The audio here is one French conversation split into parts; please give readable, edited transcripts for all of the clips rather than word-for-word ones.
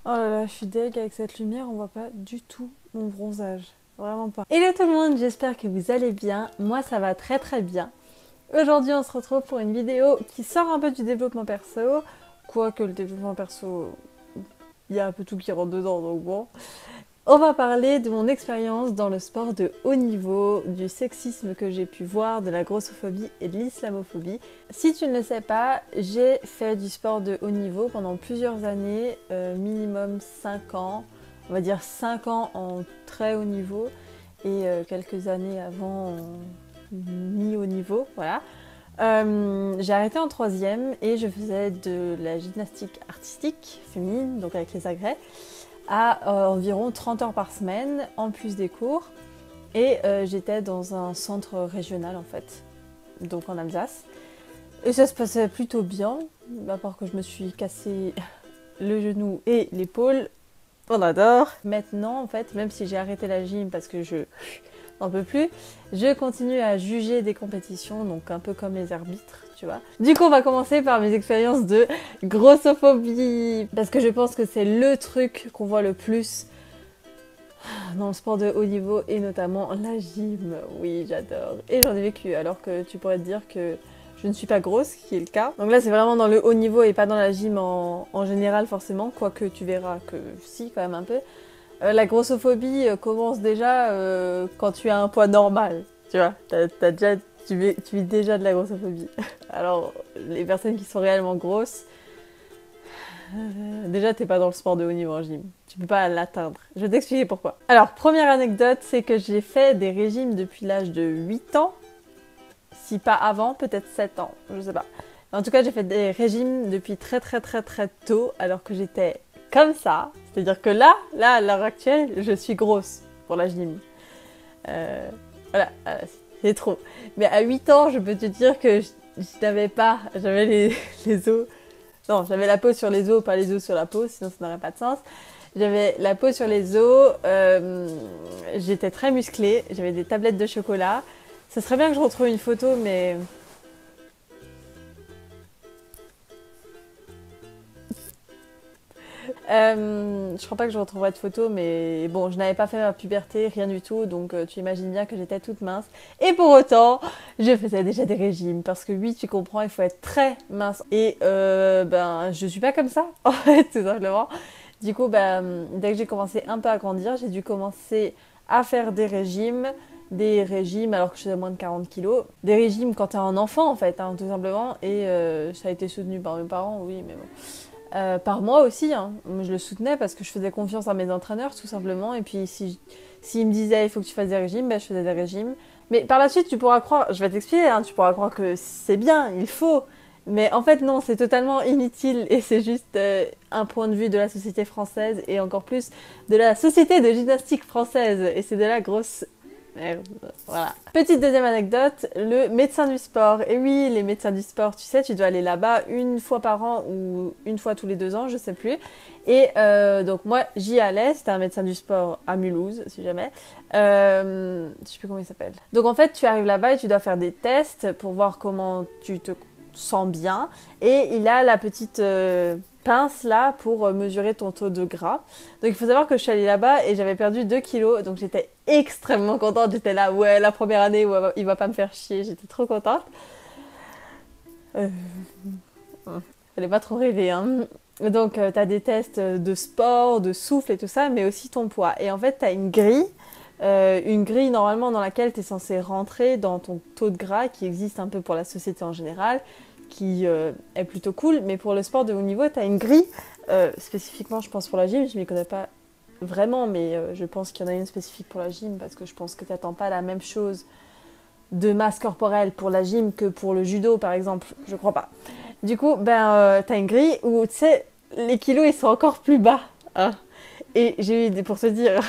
Oh là là, je suis deg avec cette lumière, on voit pas du tout mon bronzage. Vraiment pas. Hello tout le monde, j'espère que vous allez bien. Moi ça va très très bien. Aujourd'hui on se retrouve pour une vidéo qui sort un peu du développement perso. Quoique le développement perso, il y a un peu tout qui rentre dedans, donc bon. On va parler de mon expérience dans le sport de haut niveau, du sexisme que j'ai pu voir, de la grossophobie et de l'islamophobie. Si tu ne le sais pas, j'ai fait du sport de haut niveau pendant plusieurs années, minimum 5 ans, on va dire 5 ans en très haut niveau et quelques années avant en mi-haut niveau, voilà. J'ai arrêté en troisième et je faisais de la gymnastique artistique féminine, donc avec les agrès, à environ 30 heures par semaine, en plus des cours. Et j'étais dans un centre régional en fait, donc en Alsace. Et ça se passait plutôt bien, à part que je me suis cassé le genou et l'épaule. On adore. Maintenant en fait, même si j'ai arrêté la gym parce que je n'en peux plus, je continue à juger des compétitions, donc un peu comme les arbitres, tu vois. Du coup, on va commencer par mes expériences de grossophobie, parce que je pense que c'est le truc qu'on voit le plus dans le sport de haut niveau, et notamment la gym. Oui, j'adore. Et j'en ai vécu, alors que tu pourrais te dire que je ne suis pas grosse, ce qui est le cas. Donc là, c'est vraiment dans le haut niveau et pas dans la gym en général, forcément, quoique tu verras que si, quand même un peu. La grossophobie commence déjà quand tu as un poids normal, tu vois. Tu vis déjà de la grossophobie. Alors, les personnes qui sont réellement grosses, déjà t'es pas dans le sport de haut niveau en gym. Tu peux pas l'atteindre. Je vais t'expliquer pourquoi. Alors, première anecdote, c'est que j'ai fait des régimes depuis l'âge de 8 ans. Si pas avant, peut-être 7 ans, je sais pas. En tout cas, j'ai fait des régimes depuis très très très très tôt, alors que j'étais comme ça. C'est-à-dire que là, à l'heure actuelle, je suis grosse pour la gym. Voilà, c'est trop. Mais à 8 ans, je peux te dire que je n'avais pas, j'avais les os. Non, j'avais la peau sur les os, pas les os sur la peau, sinon ça n'aurait pas de sens. J'avais la peau sur les os, j'étais très musclée, j'avais des tablettes de chocolat. Ce serait bien que je retrouve une photo, mais je crois pas que je retrouverai de photos, mais bon, je n'avais pas fait ma puberté, rien du tout, donc tu imagines bien que j'étais toute mince. Et pour autant, je faisais déjà des régimes, parce que oui, tu comprends, il faut être très mince. Et ben, je suis pas comme ça, en fait, tout simplement. Du coup, ben, dès que j'ai commencé un peu à grandir, j'ai dû commencer à faire des régimes alors que je faisais moins de 40 kilos. Des régimes quand t'es un enfant, en fait, hein, tout simplement. Et ça a été soutenu par mes parents, oui, mais bon. Par moi aussi, hein. Je le soutenais parce que je faisais confiance à mes entraîneurs tout simplement. Et puis s'ils me disaient il faut que tu fasses des régimes, ben, je faisais des régimes. Mais par la suite tu pourras croire, je vais t'expliquer, hein, tu pourras croire que c'est bien, il faut. Mais en fait non, c'est totalement inutile et c'est juste un point de vue de la société française et encore plus de la société de gymnastique française. Et c'est de la grosse merde. Voilà. Petite deuxième anecdote, le médecin du sport. Et oui, les médecins du sport, tu sais, tu dois aller là-bas une fois par an ou une fois tous les 2 ans, je sais plus. Et donc moi, j'y allais, c'était un médecin du sport à Mulhouse, si jamais. Je sais plus comment il s'appelle. Donc en fait, tu arrives là-bas et tu dois faire des tests pour voir comment tu te sens bien. Et il a la petite pince là pour mesurer ton taux de gras. Donc il faut savoir que je suis allée là-bas et j'avais perdu 2 kilos. Donc j'étais extrêmement contente. J'étais là, ouais, la première année où il va pas me faire chier. J'étais trop contente. Euh... Fallait pas trop rêver, hein. Donc t'as des tests de sport, de souffle et tout ça, mais aussi ton poids. Et en fait, t'as une grille normalement dans laquelle tu es censé rentrer dans ton taux de gras qui existe un peu pour la société en général, qui est plutôt cool, mais pour le sport de haut niveau, tu as une grille, spécifiquement je pense pour la gym, je m'y connais pas vraiment, mais je pense qu'il y en a une spécifique pour la gym, parce que je pense que tu n'attends pas la même chose de masse corporelle pour la gym que pour le judo par exemple, je crois pas. Du coup, ben, tu as une grille où tu sais, les kilos ils sont encore plus bas, hein. Et j'ai eu, pour te dire,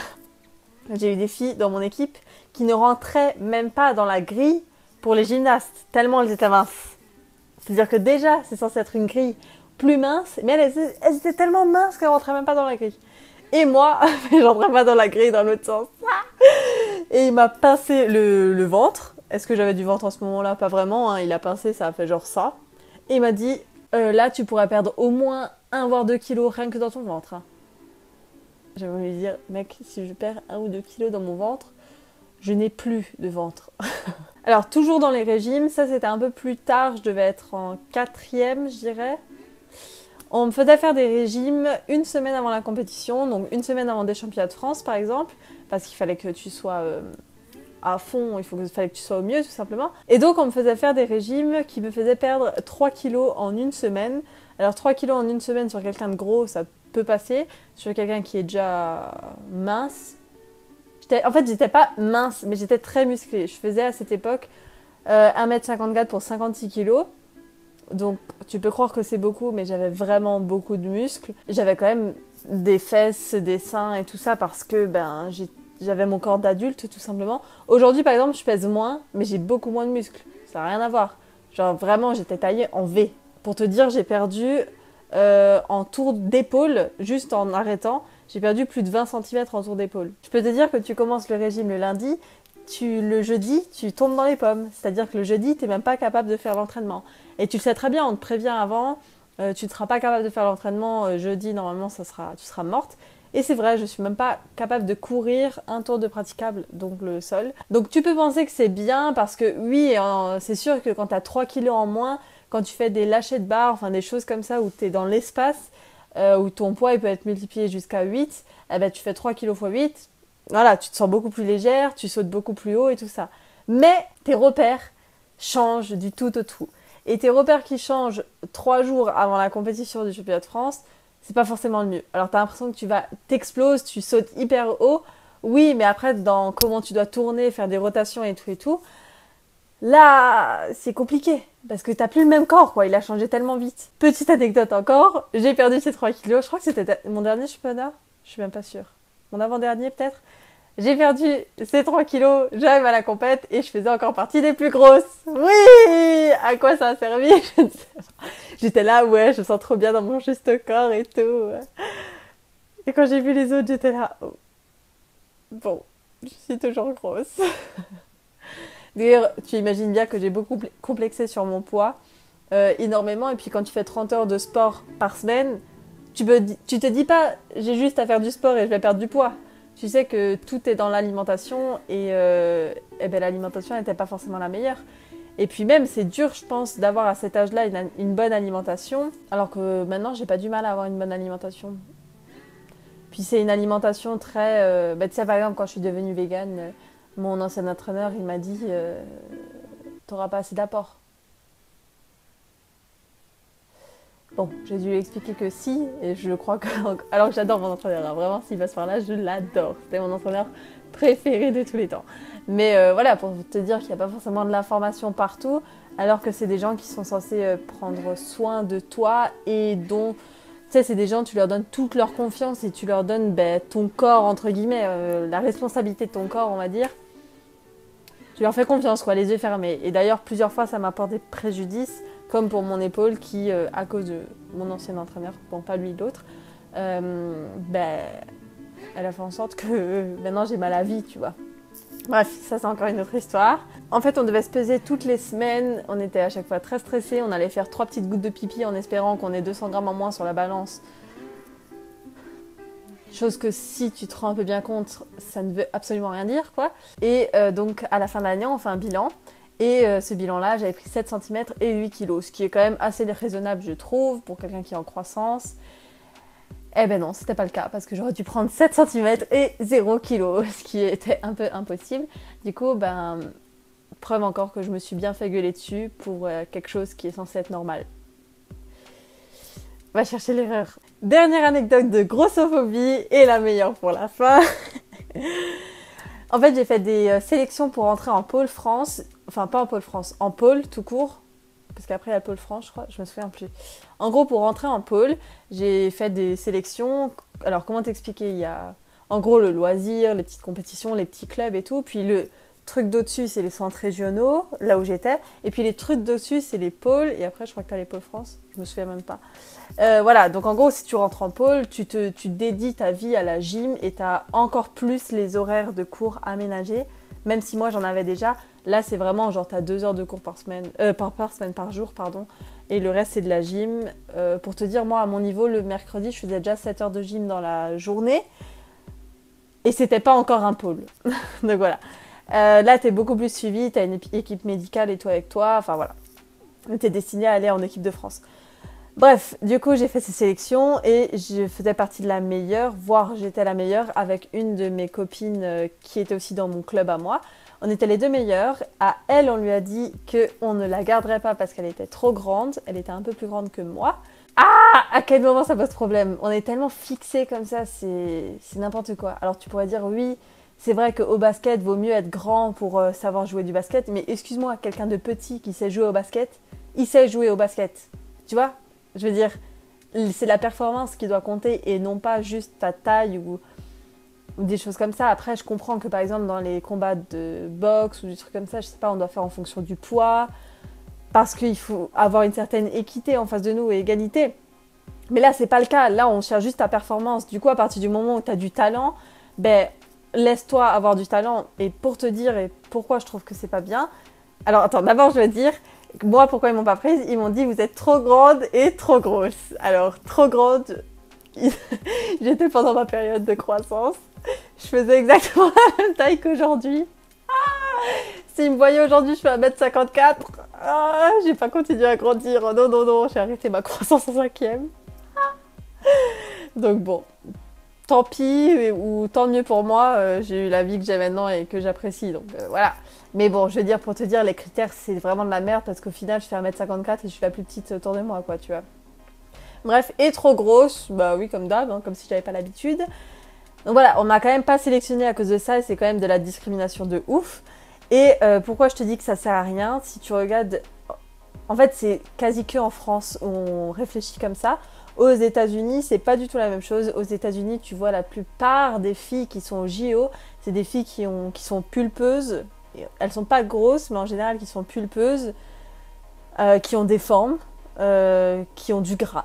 j'ai eu des filles dans mon équipe qui ne rentraient même pas dans la grille pour les gymnastes, tellement elles étaient minces. C'est-à-dire que déjà, c'est censé être une grille plus mince, mais elles étaient tellement minces qu'elles rentraient même pas dans la grille. Et moi, j'entrais pas dans la grille dans l'autre sens. Et il m'a pincé le ventre. Est-ce que j'avais du ventre en ce moment-là? Pas vraiment, hein. Il a pincé, ça a fait genre ça. Et il m'a dit, là, tu pourrais perdre au moins 1 voire 2 kilos rien que dans ton ventre, hein. J'avais envie de dire, mec, si je perds 1 ou 2 kilos dans mon ventre, je n'ai plus de ventre. Alors, toujours dans les régimes, ça c'était un peu plus tard, je devais être en 4e, je dirais. On me faisait faire des régimes une semaine avant la compétition, donc une semaine avant des championnats de France par exemple, parce qu'il fallait que tu sois à fond, fallait que tu sois au mieux tout simplement. Et donc on me faisait faire des régimes qui me faisaient perdre 3 kilos en une semaine. Alors 3 kilos en une semaine sur quelqu'un de gros, ça peut passer. Sur quelqu'un qui est déjà mince, en fait j'étais pas mince, mais j'étais très musclée. Je faisais à cette époque 1m54 pour 56 kilos. Donc tu peux croire que c'est beaucoup, mais j'avais vraiment beaucoup de muscles. J'avais quand même des fesses, des seins et tout ça parce que j'avais mon corps d'adulte tout simplement. Aujourd'hui par exemple je pèse moins, mais j'ai beaucoup moins de muscles. Ça n'a rien à voir. Genre vraiment j'étais taillée en V. Pour te dire, j'ai perdu en tour d'épaule, juste en arrêtant, j'ai perdu plus de 20 cm en tour d'épaule. Je peux te dire que tu commences le régime le lundi, le jeudi, tu tombes dans les pommes. C'est-à-dire que le jeudi, tu n'es même pas capable de faire l'entraînement. Et tu le sais très bien, on te prévient avant, tu ne seras pas capable de faire l'entraînement jeudi, normalement tu seras morte. Et c'est vrai, je suis même pas capable de courir un tour de praticable, donc le sol. Donc tu peux penser que c'est bien parce que oui, c'est sûr que quand tu as 3 kilos en moins, quand tu fais des lâchers de barre, enfin des choses comme ça où tu es dans l'espace, où ton poids il peut être multiplié jusqu'à 8, eh ben, tu fais 3 kg x 8, voilà, tu te sens beaucoup plus légère, tu sautes beaucoup plus haut et tout ça. Mais tes repères changent du tout au tout. Et tes repères qui changent 3 jours avant la compétition du championnat de France, c'est pas forcément le mieux. Alors t'as l'impression que t'exploses, tu sautes hyper haut, oui, mais après dans comment tu dois tourner, faire des rotations et tout, là, c'est compliqué, parce que t'as plus le même corps, quoi, il a changé tellement vite. Petite anecdote encore, j'ai perdu ces 3 kilos, je crois que c'était mon dernier championnat, je suis même pas sûre. Mon avant-dernier peut-être. J'ai perdu ces 3 kilos, j'arrive à la compète et je faisais encore partie des plus grosses. Oui! À quoi ça a servi? Je ne sais pas. J'étais là, ouais, je me sens trop bien dans mon juste corps et tout. Et quand j'ai vu les autres, j'étais là, oh. Bon, je suis toujours grosse. D'ailleurs, tu imagines bien que j'ai beaucoup complexé sur mon poids, énormément. Et puis quand tu fais 30 heures de sport par semaine, tu te dis pas, j'ai juste à faire du sport et je vais perdre du poids. Tu sais que tout est dans l'alimentation et l'alimentation n'était pas forcément la meilleure. Et puis même, c'est dur, je pense, d'avoir à cet âge-là une bonne alimentation, alors que maintenant, j'ai pas du mal à avoir une bonne alimentation. Puis c'est une alimentation très... tu sais, par exemple, quand je suis devenue végane, mon ancien entraîneur, il m'a dit t'auras pas assez d'apport. Bon, j'ai dû lui expliquer que si, et je crois que... Alors que j'adore mon entraîneur, hein, vraiment, s'il passe par là, je l'adore. C'était mon entraîneur préféré de tous les temps. Mais voilà, pour te dire qu'il n'y a pas forcément de l'information partout, alors que c'est des gens qui sont censés prendre soin de toi et dont... Tu sais, c'est des gens, tu leur donnes toute leur confiance et tu leur donnes ton corps, entre guillemets, la responsabilité de ton corps, on va dire. Tu leur fais confiance, quoi, les yeux fermés. Et d'ailleurs, plusieurs fois, ça m'a porté préjudice, comme pour mon épaule qui, à cause de mon ancien entraîneur, bon, pas lui, l'autre, elle a fait en sorte que maintenant j'ai mal à la vie, tu vois. Bref, ça c'est encore une autre histoire. En fait, on devait se peser toutes les semaines, on était à chaque fois très stressés, on allait faire 3 petites gouttes de pipi en espérant qu'on ait 200 grammes en moins sur la balance. Chose que si tu te rends un peu bien compte, ça ne veut absolument rien dire, quoi. Et donc, à la fin de l'année, on fait un bilan. Et ce bilan-là, j'avais pris 7 cm et 8 kg, ce qui est quand même assez raisonnable, je trouve, pour quelqu'un qui est en croissance. Eh ben non, c'était pas le cas, parce que j'aurais dû prendre 7 cm et 0 kg, ce qui était un peu impossible. Du coup, preuve encore que je me suis bien fait gueuler dessus pour quelque chose qui est censé être normal. Va chercher l'erreur. Dernière anecdote de grossophobie, et la meilleure pour la fin. En fait, j'ai fait des sélections pour entrer en pôle France. Enfin, pas en pôle France, en pôle tout court. Parce qu'après, il y a le pôle France, je crois. Je me souviens plus. En gros, pour rentrer en pôle, j'ai fait des sélections. Alors, comment t'expliquer? Il y a, en gros, le loisir, les petites compétitions, les petits clubs et tout. Puis, le truc d'au-dessus, c'est les centres régionaux, là où j'étais. Et puis, les trucs d'au-dessus, c'est les pôles. Et après, je crois que tu as les pôles France. Je me souviens même pas. Voilà, donc en gros, si tu rentres en pôle, tu dédies ta vie à la gym et tu as encore plus les horaires de cours aménagés. Même si moi, j'en avais déjà. Là, c'est vraiment genre, tu as 2 heures de cours par jour, pardon. Et le reste, c'est de la gym. Pour te dire, moi, à mon niveau, le mercredi, je faisais déjà 7 heures de gym dans la journée. Et c'était pas encore un pôle. Donc voilà. Là, t'es beaucoup plus suivi, t'as une équipe médicale et tout avec toi. Enfin voilà. T'es destiné à aller en équipe de France. Bref, du coup, j'ai fait ces sélections et je faisais partie de la meilleure, voire j'étais la meilleure avec une de mes copines qui était aussi dans mon club à moi. On était les deux meilleures. À elle, on lui a dit qu'on ne la garderait pas parce qu'elle était trop grande. Elle était un peu plus grande que moi. Ah, à quel moment ça pose problème? On est tellement fixés comme ça, c'est n'importe quoi. Alors tu pourrais dire oui, c'est vrai qu'au basket, vaut mieux être grand pour savoir jouer du basket. Mais excuse-moi, quelqu'un de petit qui sait jouer au basket, il sait jouer au basket. Tu vois? Je veux dire, c'est la performance qui doit compter et non pas juste ta taille ou des choses comme ça. Après, je comprends que par exemple dans les combats de boxe ou des trucs comme ça, je sais pas, on doit faire en fonction du poids parce qu'il faut avoir une certaine équité en face de nous et égalité. Mais là, c'est pas le cas. Là, on cherche juste ta performance. Du coup, à partir du moment où tu as du talent, ben laisse-toi avoir du talent. Et pour te dire et pourquoi je trouve que c'est pas bien. Alors attends, d'abord je vais dire moi, pourquoi ils m'ont pas prise? Ils m'ont dit vous êtes trop grande et trop grosse. Alors, trop grande, j'étais pendant ma période de croissance. Je faisais exactement la même taille qu'aujourd'hui. S'ils me voyaient aujourd'hui, je fais 1m54. Ah, j'ai pas continué à grandir. Oh, non, non, non, j'ai arrêté ma croissance en 5e. Donc bon, tant pis ou tant mieux pour moi. J'ai eu la vie que j'ai maintenant et que j'apprécie. Donc voilà. Mais bon, je veux dire, pour te dire, les critères, c'est vraiment de la merde parce qu'au final, je fais 1m54 et je suis la plus petite autour de moi, quoi, tu vois. Bref, et trop grosse, bah oui, comme d'hab, hein, comme si j'avais pas l'habitude. Donc voilà, on m'a quand même pas sélectionnée à cause de ça et c'est quand même de la discrimination de ouf. Et pourquoi je te dis que ça sert à rien? Si tu regardes, en fait, c'est quasi que en France où on réfléchit comme ça. Aux États-Unis, c'est pas du tout la même chose. Aux États-Unis, tu vois la plupart des filles qui sont au JO, c'est des filles qui sont pulpeuses. Elles sont pas grosses, mais en général qui sont pulpeuses, qui ont des formes, qui ont du gras.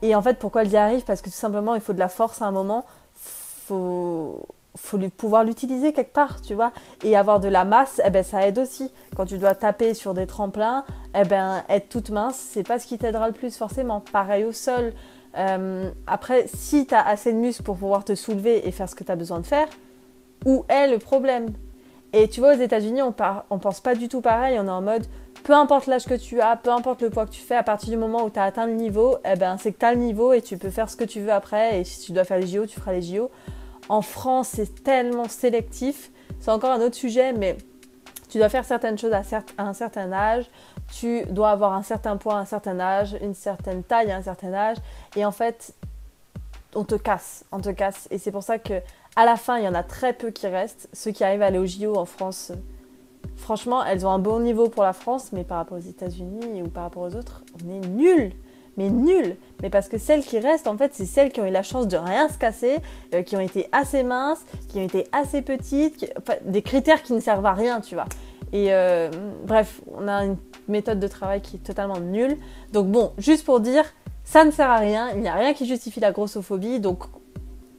Et en fait, pourquoi elles y arrivent? Parce que tout simplement, il faut de la force à un moment. Faut pouvoir l'utiliser quelque part, tu vois. Et avoir de la masse, eh ben, ça aide aussi. Quand tu dois taper sur des tremplins, eh ben, être toute mince, c'est pas ce qui t'aidera le plus forcément. Pareil au sol. Après, si tu as assez de muscles pour pouvoir te soulever et faire ce que tu as besoin de faire, où est le problème? Et tu vois, aux États-Unis, on pense pas du tout pareil. On est en mode, peu importe l'âge que tu as, peu importe le poids que tu fais, à partir du moment où tu as atteint le niveau, eh ben, c'est que tu as le niveau et tu peux faire ce que tu veux après. Et si tu dois faire les JO, tu feras les JO. En France, c'est tellement sélectif. C'est encore un autre sujet, mais tu dois faire certaines choses à un certain âge. Tu dois avoir un certain poids à un certain âge, une certaine taille à un certain âge. Et en fait, on te casse. Et c'est pour ça que à la fin, il y en a très peu qui restent. Ceux qui arrivent à aller au JO en France, franchement, elles ont un bon niveau pour la France, mais par rapport aux États-Unis ou par rapport aux autres, on est nuls. Mais nuls. Mais parce que celles qui restent, en fait, c'est celles qui ont eu la chance de rien se casser, qui ont été assez minces, qui ont été assez petites, enfin, des critères qui ne servent à rien, tu vois. Et bref, on a une méthode de travail qui est totalement nulle. Donc bon, juste pour dire, ça ne sert à rien, il n'y a rien qui justifie la grossophobie, donc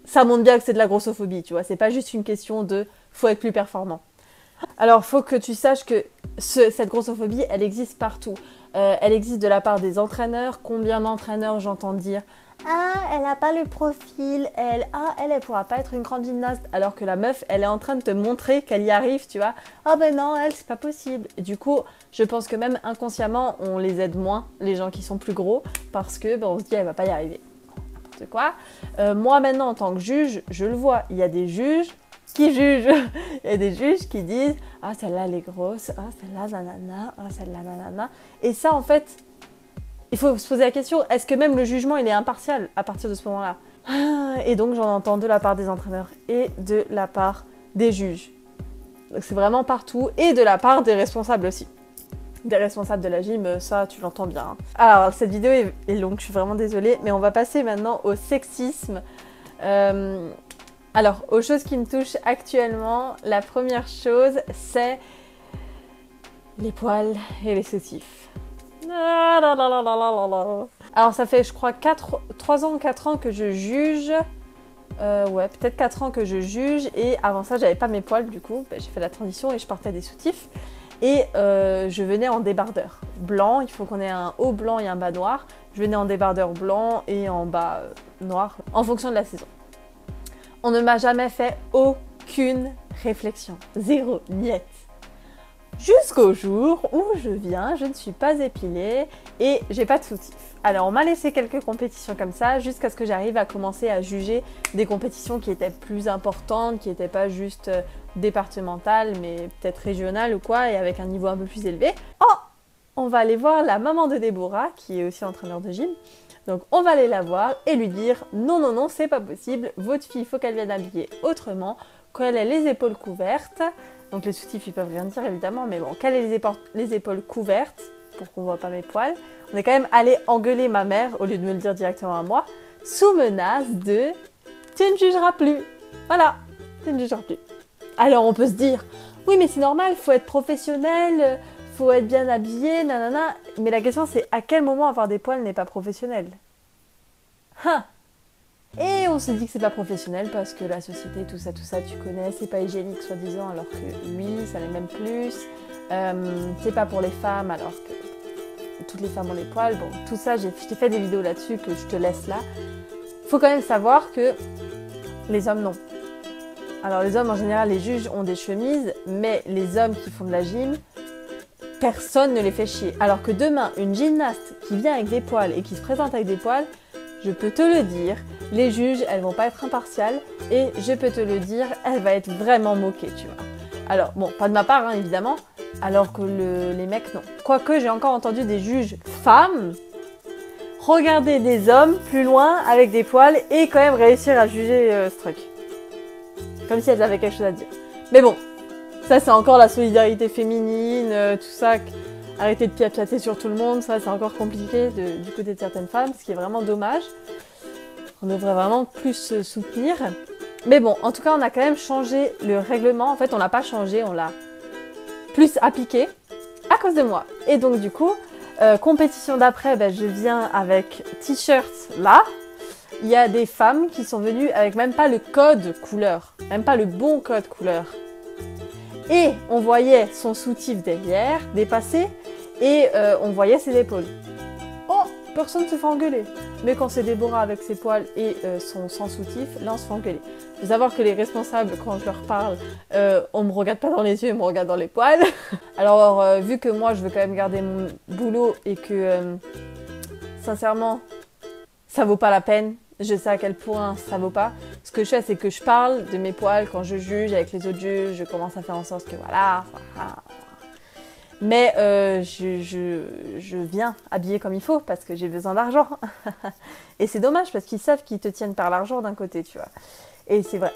ça montre bien que c'est de la grossophobie, tu vois. C'est pas juste une question de faut être plus performant. Alors, faut que tu saches que cette grossophobie, elle existe partout. Elle existe de la part des entraîneurs. Combien d'entraîneurs j'entends dire ah, elle n'a pas le profil, elle pourra pas être une grande gymnaste, alors que la meuf, elle est en train de te montrer qu'elle y arrive, tu vois. Oh ben non, elle, c'est pas possible. Et du coup, je pense que même inconsciemment, on les aide moins, les gens qui sont plus gros, parce que ben, on se dit, elle va pas y arriver. N'importe quoi. Moi, maintenant, en tant que juge, je le vois. Il y a des juges qui jugent. Il y a des juges qui disent, ah, celle-là, elle est grosse, ah, celle-là, nanana, ah, celle-là, nanana. Et ça, en fait, il faut se poser la question, est-ce que même le jugement, il est impartial à partir de ce moment-là? Et donc, j'en entends de la part des entraîneurs et de la part des juges. Donc, c'est vraiment partout. Et de la part des responsables aussi. Des responsables de la gym, ça, tu l'entends bien. Hein. Alors, cette vidéo est longue, je suis vraiment désolée. Mais on va passer maintenant au sexisme. Alors, aux choses qui me touchent actuellement, la première chose, c'est les poils et les soutifs. Alors ça fait je crois 3 ans ou 4 ans que je juge. Ouais, peut-être 4 ans que je juge. Et avant ça, j'avais pas mes poils du coup. J'ai fait la transition et je portais des soutifs. Et je venais en débardeur blanc. Il faut qu'on ait un haut blanc et un bas noir. Je venais en débardeur blanc et en bas noir en fonction de la saison. On ne m'a jamais fait aucune réflexion. Zéro, niet. Jusqu'au jour où je ne suis pas épilée et j'ai pas de soutif. Alors on m'a laissé quelques compétitions comme ça jusqu'à ce que j'arrive à commencer à juger des compétitions qui étaient plus importantes, qui n'étaient pas juste départementales mais peut-être régionales ou quoi et avec un niveau un peu plus élevé. Oh, on va aller voir la maman de Déborah qui est aussi entraîneur de gym. Donc on va aller la voir et lui dire non, non, non, c'est pas possible, votre fille, il faut qu'elle vienne habiller autrement, qu'elle ait les épaules couvertes. Donc les soutifs, ils peuvent rien dire évidemment, mais bon, qu'elle ait les épaules couvertes pour qu'on voit pas mes poils. On est quand même allé engueuler ma mère au lieu de me le dire directement à moi, sous menace de tu ne jugeras plus. Voilà, tu ne jugeras plus. Alors on peut se dire oui, mais c'est normal, faut être professionnel. Faut être bien habillé, nanana. Mais la question c'est à quel moment avoir des poils n'est pas professionnel. Hein. Et on se dit que c'est pas professionnel parce que la société, tout ça, tu connais, c'est pas hygiénique soi-disant alors que oui, ça l'est même plus. C'est pas pour les femmes alors que toutes les femmes ont les poils. Bon, tout ça, j'ai fait des vidéos là-dessus que je te laisse là. Faut quand même savoir que les hommes non. Alors les hommes en général, les juges ont des chemises, mais les hommes qui font de la gym, personne ne les fait chier. Alors que demain, une gymnaste qui vient avec des poils et qui se présente avec des poils, je peux te le dire, les juges, elles vont pas être impartiales et je peux te le dire, elle va être vraiment moquée, tu vois. Alors, bon, pas de ma part, hein, évidemment, alors que les mecs, non. Quoique, j'ai encore entendu des juges femmes regarder des hommes plus loin avec des poils et quand même réussir à juger ce truc. Comme si elles avaient quelque chose à dire. Mais bon, ça, c'est encore la solidarité féminine, tout ça. Arrêter de piapiater sur tout le monde, ça, c'est encore compliqué du côté de certaines femmes, ce qui est vraiment dommage. On devrait vraiment plus se soutenir. Mais bon, en tout cas, on a quand même changé le règlement. En fait, on l'a pas changé, on l'a plus appliqué à cause de moi. Et donc, du coup, compétition d'après, ben, je viens avec t-shirt là. Il y a des femmes qui sont venues avec même pas le code couleur, même pas le bon code couleur. Et on voyait son soutif derrière dépasser et on voyait ses épaules. Oh, personne ne se fait engueuler. Mais quand c'est Déborah avec ses poils et son sans soutif, là on se fait engueuler. Il faut savoir que les responsables, quand je leur parle, on me regarde pas dans les yeux, ils me regardent dans les poils. Alors vu que moi je veux quand même garder mon boulot et que sincèrement ça vaut pas la peine, je sais à quel point ça vaut pas. Ce que je fais, c'est que je parle de mes poils quand je juge avec les autres juges. Je commence à faire en sorte que voilà. Mais je viens habiller comme il faut parce que j'ai besoin d'argent. Et c'est dommage parce qu'ils savent qu'ils te tiennent par l'argent d'un côté, tu vois. Et c'est vrai.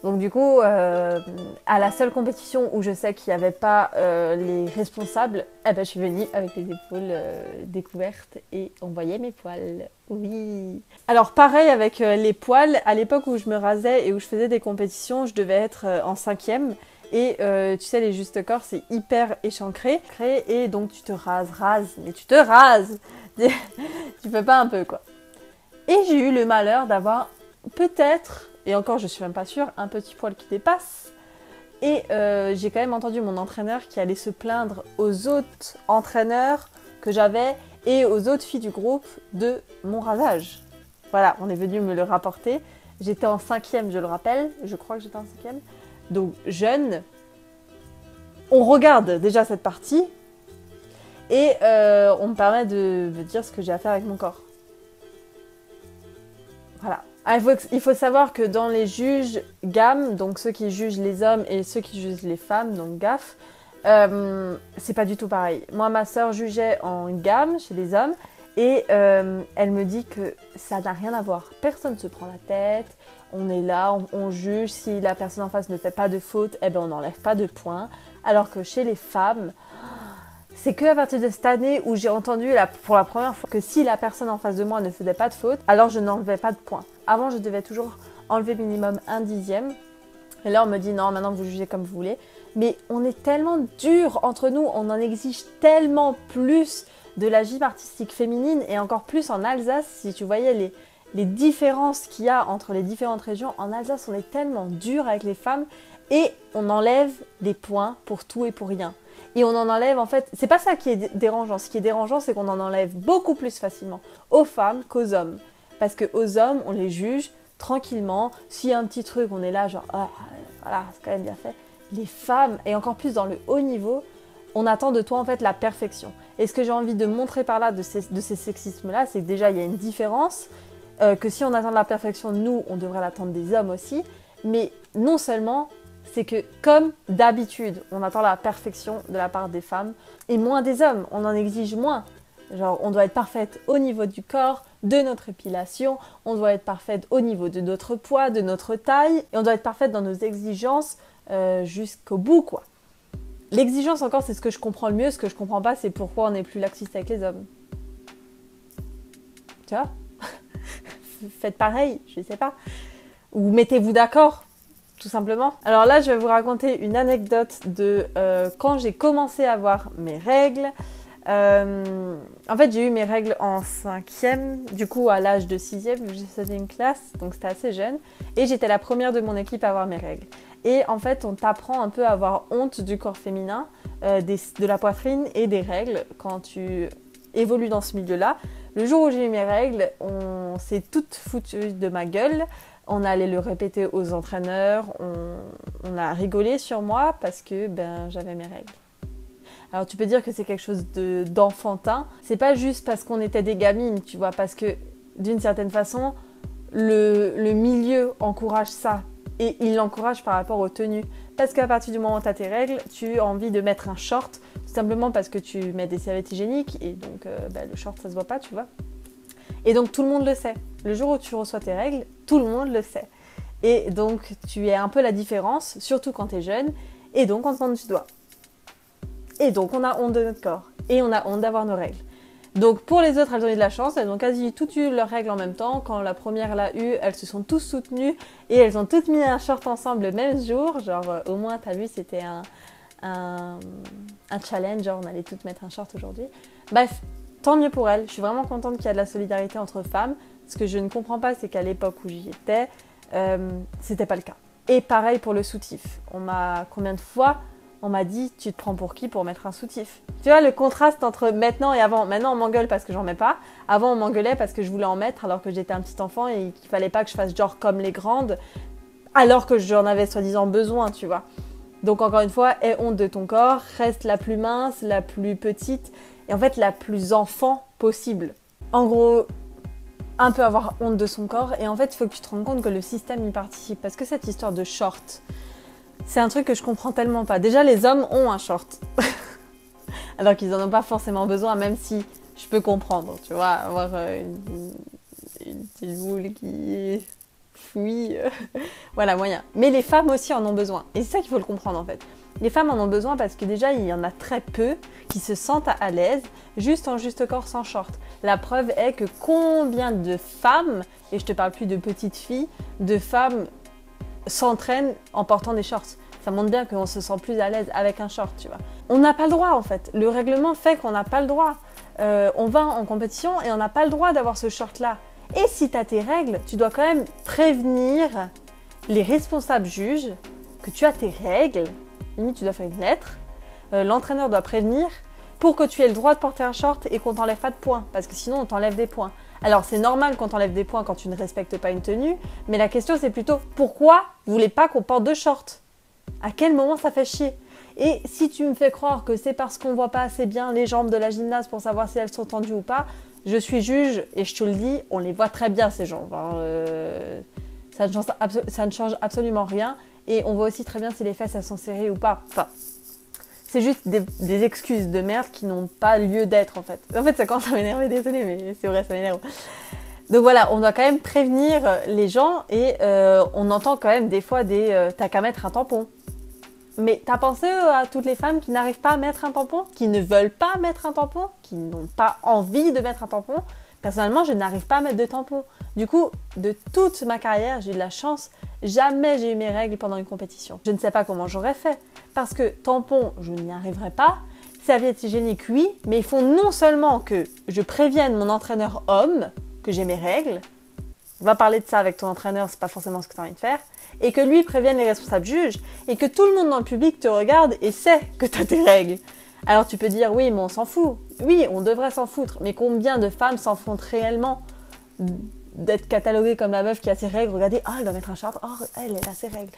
Donc du coup, à la seule compétition où je sais qu'il n'y avait pas les responsables, eh ben, je suis venue avec les épaules découvertes et on voyait mes poils. Oui. Alors pareil avec les poils, à l'époque où je me rasais et où je faisais des compétitions, je devais être en 5e. Et tu sais, les justes corps, c'est hyper échancré. Et donc tu te rases, mais tu te rases. Tu fais pas un peu quoi. Et j'ai eu le malheur d'avoir peut-être... Et encore, je suis même pas sûre, un petit poil qui dépasse. Et j'ai quand même entendu mon entraîneur qui allait se plaindre aux autres entraîneurs que j'avais et aux autres filles du groupe de mon rasage. Voilà, on est venu me le rapporter. J'étais en 5e, je le rappelle. Je crois que j'étais en 5e. Donc, jeune. On regarde déjà cette partie. Et on me permet de dire ce que j'ai à faire avec mon corps. Voilà. Ah, il faut savoir que dans les juges GAM, donc ceux qui jugent les hommes et ceux qui jugent les femmes, donc GAF, c'est pas du tout pareil. Moi, ma sœur jugeait en GAM chez les hommes et elle me dit que ça n'a rien à voir. Personne ne se prend la tête, on est là, on juge. Si la personne en face ne fait pas de faute, eh ben on n'enlève pas de points. Alors que chez les femmes, c'est qu'à partir de cette année où j'ai entendu pour la première fois que si la personne en face de moi ne faisait pas de faute, alors je n'enlevais pas de points. Avant, je devais toujours enlever minimum 1/10. Et là, on me dit non, maintenant vous jugez comme vous voulez. Mais on est tellement dur entre nous, on en exige tellement plus de la gym artistique féminine et encore plus en Alsace. Si tu voyais les différences qu'il y a entre les différentes régions, en Alsace, on est tellement dur avec les femmes et on enlève des points pour tout et pour rien. Et on en enlève en fait, c'est pas ça qui est dérangeant. Ce qui est dérangeant, c'est qu'on en enlève beaucoup plus facilement aux femmes qu'aux hommes. Parce qu'aux hommes, on les juge tranquillement. S'il y a un petit truc, on est là genre, ah, voilà, c'est quand même bien fait. Les femmes, et encore plus dans le haut niveau, on attend de toi en fait la perfection. Et ce que j'ai envie de montrer par là de ces sexismes-là, c'est que déjà il y a une différence, que si on attend de la perfection, nous, on devrait l'attendre des hommes aussi. Mais non seulement, c'est que comme d'habitude, on attend la perfection de la part des femmes, et moins des hommes, on en exige moins. Genre, on doit être parfaite au niveau du corps, de notre épilation, on doit être parfaite au niveau de notre poids, de notre taille, et on doit être parfaite dans nos exigences jusqu'au bout, quoi. L'exigence encore, c'est ce que je comprends le mieux. Ce que je comprends pas, c'est pourquoi on est plus laxiste avec les hommes. Tu vois? Faites pareil, je sais pas. Ou mettez-vous d'accord, tout simplement. Alors là, je vais vous raconter une anecdote de quand j'ai commencé à avoir mes règles. En fait, j'ai eu mes règles en 5e, du coup à l'âge de 6e, c'était une classe, donc c'était assez jeune. Et j'étais la première de mon équipe à avoir mes règles. Et en fait, on t'apprend un peu à avoir honte du corps féminin, de la poitrine et des règles quand tu évolues dans ce milieu-là. Le jour où j'ai eu mes règles, on s'est toutes foutues de ma gueule. On allait le répéter aux entraîneurs, on a rigolé sur moi parce que j'avais mes règles. Alors tu peux dire que c'est quelque chose d'enfantin. C'est pas juste parce qu'on était des gamines, tu vois, parce que d'une certaine façon, le milieu encourage ça. Et il l'encourage par rapport aux tenues. Parce qu'à partir du moment où tu as tes règles, tu as envie de mettre un short, tout simplement parce que tu mets des serviettes hygiéniques, et donc le short ça se voit pas, tu vois. Et donc tout le monde le sait. Le jour où tu reçois tes règles, tout le monde le sait. Et donc tu es un peu la différence, surtout quand tu es jeune, et donc on te pointe du doigt. Et donc on a honte de notre corps, et on a honte d'avoir nos règles. Donc pour les autres, elles ont eu de la chance, elles ont quasi toutes eu leurs règles en même temps. Quand la première l'a eu, elles se sont toutes soutenues et elles ont toutes mis un short ensemble le même jour. Genre au moins t'as vu, c'était un challenge, genre on allait toutes mettre un short aujourd'hui. Bref, tant mieux pour elles, je suis vraiment contente qu'il y a de la solidarité entre femmes. Ce que je ne comprends pas, c'est qu'à l'époque où j'y étais, c'était pas le cas. Et pareil pour le soutif. Combien de fois on m'a dit, tu te prends pour qui pour mettre un soutif? Tu vois le contraste entre maintenant et avant. Maintenant on m'engueule parce que j'en mets pas. Avant on m'engueulait parce que je voulais en mettre alors que j'étais un petit enfant et qu'il fallait pas que je fasse genre comme les grandes alors que j'en avais soi-disant besoin, tu vois. Donc encore une fois, aie honte de ton corps, reste la plus mince, la plus petite et en fait la plus enfant possible. En gros, un peu avoir honte de son corps et en fait il faut que tu te rendes compte que le système y participe parce que cette histoire de short, c'est un truc que je comprends tellement pas. Déjà, les hommes ont un short. Alors qu'ils en ont pas forcément besoin, même si je peux comprendre, tu vois, avoir une petite boule qui fouille. Voilà, moyen. Mais les femmes aussi en ont besoin. Et c'est ça qu'il faut le comprendre, en fait. Les femmes en ont besoin parce que déjà, il y en a très peu qui se sentent à l'aise juste en juste corps sans short. La preuve est que combien de femmes, et je te parle plus de petites filles, de femmes s'entraînent en portant des shorts. Ça montre bien qu'on se sent plus à l'aise avec un short, tu vois. On n'a pas le droit, en fait. Le règlement fait qu'on n'a pas le droit. On va en compétition et on n'a pas le droit d'avoir ce short-là. Et si tu as tes règles, tu dois quand même prévenir les responsables juges que tu as tes règles. Limite, tu dois faire une lettre. L'entraîneur doit prévenir pour que tu aies le droit de porter un short et qu'on t'enlève pas de points. Parce que sinon, on t'enlève des points. Alors, c'est normal qu'on t'enlève des points quand tu ne respectes pas une tenue, mais la question, c'est plutôt pourquoi vous voulez pas qu'on porte de short? À quel moment ça fait chier? Et si tu me fais croire que c'est parce qu'on voit pas assez bien les jambes de la gymnaste pour savoir si elles sont tendues ou pas, je suis juge et je te le dis, on les voit très bien ces jambes. Ça ne change absolument rien et on voit aussi très bien si les fesses elles sont serrées ou pas. Enfin, c'est juste des excuses de merde qui n'ont pas lieu d'être en fait. En fait, ça commence à m'énerver, désolé, mais c'est vrai, ça m'énerve. Donc voilà, on doit quand même prévenir les gens et on entend quand même des fois t'as qu'à mettre un tampon. Mais t'as pensé à toutes les femmes qui n'arrivent pas à mettre un tampon, qui ne veulent pas mettre un tampon, qui n'ont pas envie de mettre un tampon? Personnellement, je n'arrive pas à mettre de tampon. Du coup, de toute ma carrière, j'ai eu de la chance. Jamais j'ai eu mes règles pendant une compétition. Je ne sais pas comment j'aurais fait. Parce que tampon, je n'y arriverai pas. Serviette hygiénique, oui. Mais il faut non seulement que je prévienne mon entraîneur homme que j'ai mes règles. On va parler de ça avec ton entraîneur, c'est pas forcément ce que tu as envie de faire. Et que lui prévienne les responsables juges. Et que tout le monde dans le public te regarde et sait que tu as tes règles. Alors tu peux dire, oui, mais on s'en fout. Oui, on devrait s'en foutre. Mais combien de femmes s'en foutent réellement? d'être cataloguée comme la meuf qui a ses règles. Regardez, elle doit mettre un short, elle a ses règles.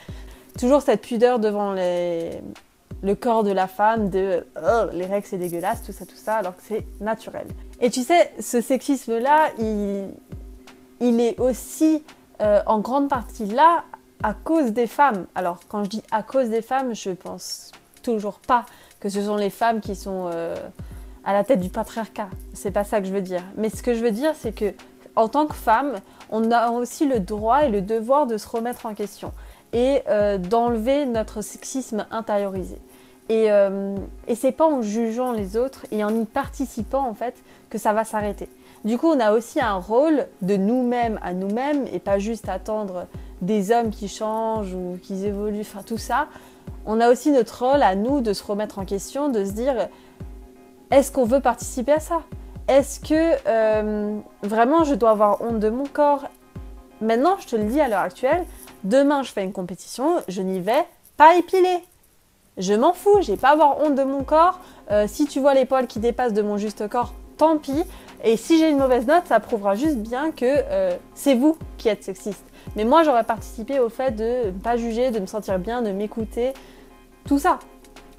Toujours cette pudeur devant le corps de la femme de les règles c'est dégueulasse, tout ça, alors que c'est naturel. Et tu sais, ce sexisme-là, il est aussi en grande partie là à cause des femmes. Alors, quand je dis à cause des femmes, je pense toujours pas que ce sont les femmes qui sont à la tête du patriarcat. C'est pas ça que je veux dire. Mais ce que je veux dire, c'est que en tant que femme, on a aussi le droit et le devoir de se remettre en question et d'enlever notre sexisme intériorisé. Et c'est pas en jugeant les autres et en y participant en fait que ça va s'arrêter. Du coup, on a aussi un rôle de nous-mêmes à nous-mêmes et pas juste attendre des hommes qui changent ou qui évoluent, enfin tout ça. On a aussi notre rôle à nous de se remettre en question, de se dire est-ce qu'on veut participer à ça? Est-ce que vraiment je dois avoir honte de mon corps? Maintenant, je te le dis à l'heure actuelle, demain je fais une compétition, je n'y vais pas épilée. Je m'en fous, j'ai pas à avoir honte de mon corps. Si tu vois les poils qui dépassent de mon juste corps, tant pis. Et si j'ai une mauvaise note, ça prouvera juste bien que c'est vous qui êtes sexiste. Mais moi, j'aurais participé au fait de ne pas juger, de me sentir bien, de m'écouter, tout ça.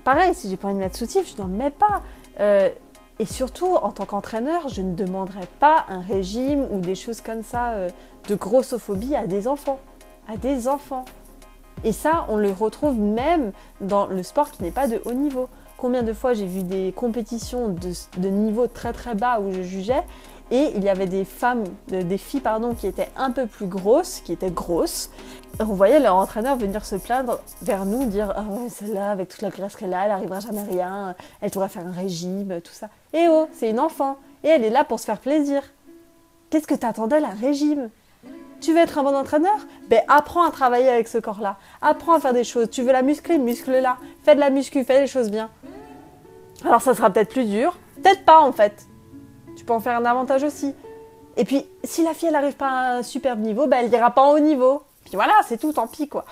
Pareil, si j'ai pas envie de mettre soutif, je n'en mets pas. Et surtout, en tant qu'entraîneur, je ne demanderai pas un régime ou des choses comme ça de grossophobie à des enfants. À des enfants. Et ça, on le retrouve même dans le sport qui n'est pas de haut niveau. Combien de fois j'ai vu des compétitions de niveau très très bas où je jugeais et il y avait des filles qui étaient un peu plus grosses, qui étaient grosses. Et on voyait leur entraîneur venir se plaindre vers nous, dire « Ah ouais, celle-là, avec toute la graisse qu'elle a, elle n'arrivera jamais à rien, elle pourrait faire un régime, tout ça. » Et oh, c'est une enfant et elle est là pour se faire plaisir. Qu'est-ce que t'attendais d'un régime? Tu veux être un bon entraîneur? Ben apprends à travailler avec ce corps-là. Apprends à faire des choses. Tu veux la muscler? Muscle-la. Fais de la muscu, fais des choses bien. Alors ça sera peut-être plus dur. Peut-être pas en fait. Tu peux en faire un avantage aussi. Et puis, si la fille elle n'arrive pas à un superbe niveau, ben elle n'ira pas en haut niveau. Puis voilà, c'est tout, tant pis quoi.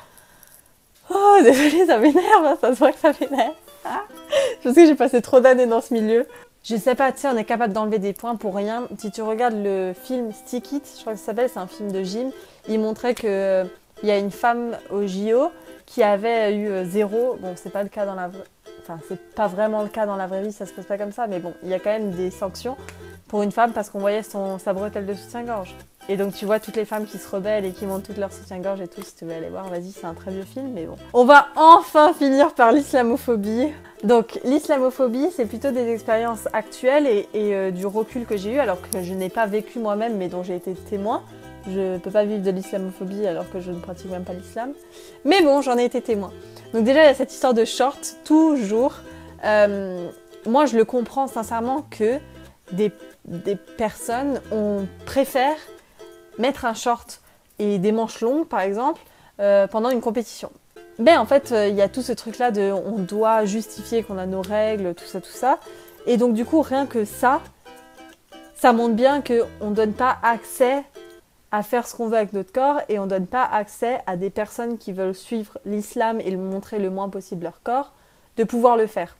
Oh, désolée, ça m'énerve, hein, ça se voit que ça m'énerve. Ah, je pense que j'ai passé trop d'années dans ce milieu. Je sais pas, tu sais, on est capable d'enlever des points pour rien. Si tu regardes le film Stick It, je crois que ça s'appelle, c'est un film de gym, il montrait que il y a une femme au JO qui avait eu 0. Bon, c'est pas le cas dans la vraie... Enfin, c'est pas vraiment le cas dans la vraie vie, ça se passe pas comme ça, mais bon, il y a quand même des sanctions pour une femme parce qu'on voyait sa bretelle de soutien-gorge. Et donc tu vois toutes les femmes qui se rebellent et qui montent toutes leurs soutien-gorge et tout, si tu veux aller voir, vas-y, c'est un très vieux film, mais bon. On va enfin finir par l'islamophobie. Donc l'islamophobie, c'est plutôt des expériences actuelles et du recul que j'ai eu, alors que je n'ai pas vécu moi-même, mais dont j'ai été témoin. Je peux pas vivre de l'islamophobie alors que je ne pratique même pas l'islam. Mais bon, j'en ai été témoin. Donc déjà, il y a cette histoire de short, toujours. Moi, je le comprends sincèrement que des personnes, on préfère mettre un short et des manches longues, par exemple, pendant une compétition. Ben en fait, il y a tout ce truc-là de on doit justifier qu'on a nos règles, tout ça. Et donc du coup, rien que ça montre bien qu'on ne donne pas accès à faire ce qu'on veut avec notre corps et on ne donne pas accès à des personnes qui veulent suivre l'islam et le montrer le moins possible leur corps, de pouvoir le faire.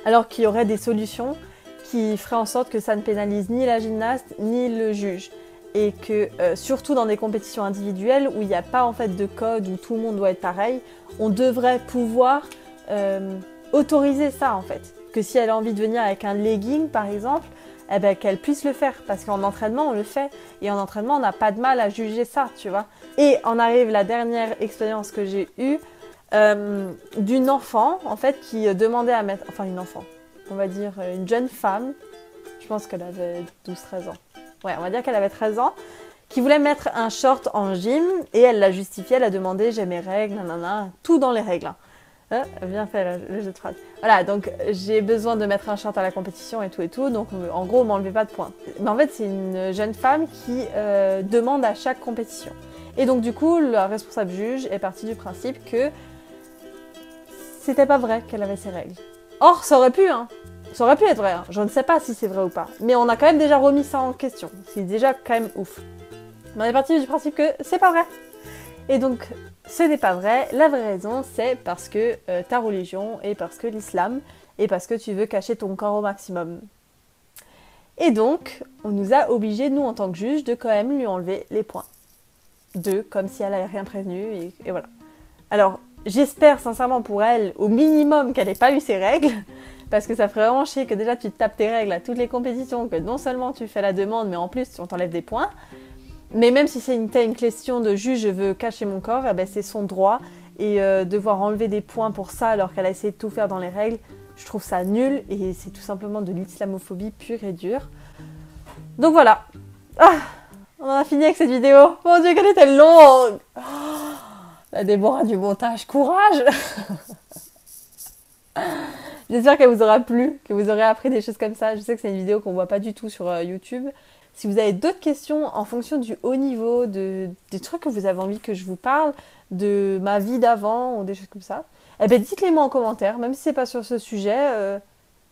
Alors qu'il y aurait des solutions qui feraient en sorte que ça ne pénalise ni la gymnaste ni le juge. Et que surtout dans des compétitions individuelles où il n'y a pas en fait de code, où tout le monde doit être pareil, on devrait pouvoir autoriser ça en fait. Que si elle a envie de venir avec un legging par exemple, eh ben, qu'elle puisse le faire. Parce qu'en entraînement on le fait. Et en entraînement on n'a pas de mal à juger ça, tu vois. Et en arrive la dernière expérience que j'ai eue d'une enfant en fait qui demandait à mettre... Enfin une enfant, on va dire une jeune femme, je pense qu'elle avait 12-13 ans. Ouais, on va dire qu'elle avait 13 ans, qui voulait mettre un short en gym et elle l'a justifié, elle a demandé j'ai mes règles, nanana, tout dans les règles. Bien fait le jeu de phrase. Voilà, donc j'ai besoin de mettre un short à la compétition et tout, donc en gros on m'enlevait pas de points. Mais en fait c'est une jeune femme qui demande à chaque compétition. Et donc du coup le responsable juge est parti du principe que c'était pas vrai qu'elle avait ses règles. Or ça aurait pu, hein. Ça aurait pu être vrai, hein. Je ne sais pas si c'est vrai ou pas. Mais on a quand même déjà remis ça en question. C'est déjà quand même ouf. Mais on est parti du principe que c'est pas vrai. Et donc, ce n'est pas vrai. La vraie raison, c'est parce que ta religion et parce que l'islam et parce que tu veux cacher ton corps au maximum. Et donc, on nous a obligés, nous en tant que juge, de quand même lui enlever les points. 2, comme si elle n'avait rien prévenu, et voilà. Alors, j'espère sincèrement pour elle, au minimum, qu'elle n'ait pas eu ses règles, parce que ça ferait vraiment chier que déjà tu te tapes tes règles à toutes les compétitions, que non seulement tu fais la demande, mais en plus on t'enlève des points. Mais même si c'est une question de juge, je veux cacher mon corps, eh ben c'est son droit. Et devoir enlever des points pour ça alors qu'elle a essayé de tout faire dans les règles, je trouve ça nul et c'est tout simplement de l'islamophobie pure et dure. Donc voilà. Ah, on en a fini avec cette vidéo. Mon Dieu, qu'elle était longue. Oh, la Déborah du montage, courage. J'espère qu'elle vous aura plu, que vous aurez appris des choses comme ça. Je sais que c'est une vidéo qu'on voit pas du tout sur YouTube. Si vous avez d'autres questions en fonction du haut niveau, des trucs que vous avez envie que je vous parle, de ma vie d'avant ou des choses comme ça, eh ben dites-les moi en commentaire, même si c'est pas sur ce sujet.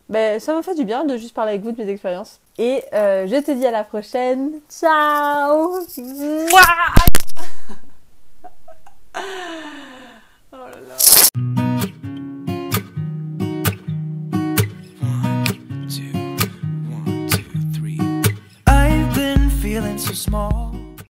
Ben, ça me fait du bien de juste parler avec vous de mes expériences. Et je te dis à la prochaine. Ciao. Mouah. Oh là là. Feeling so small.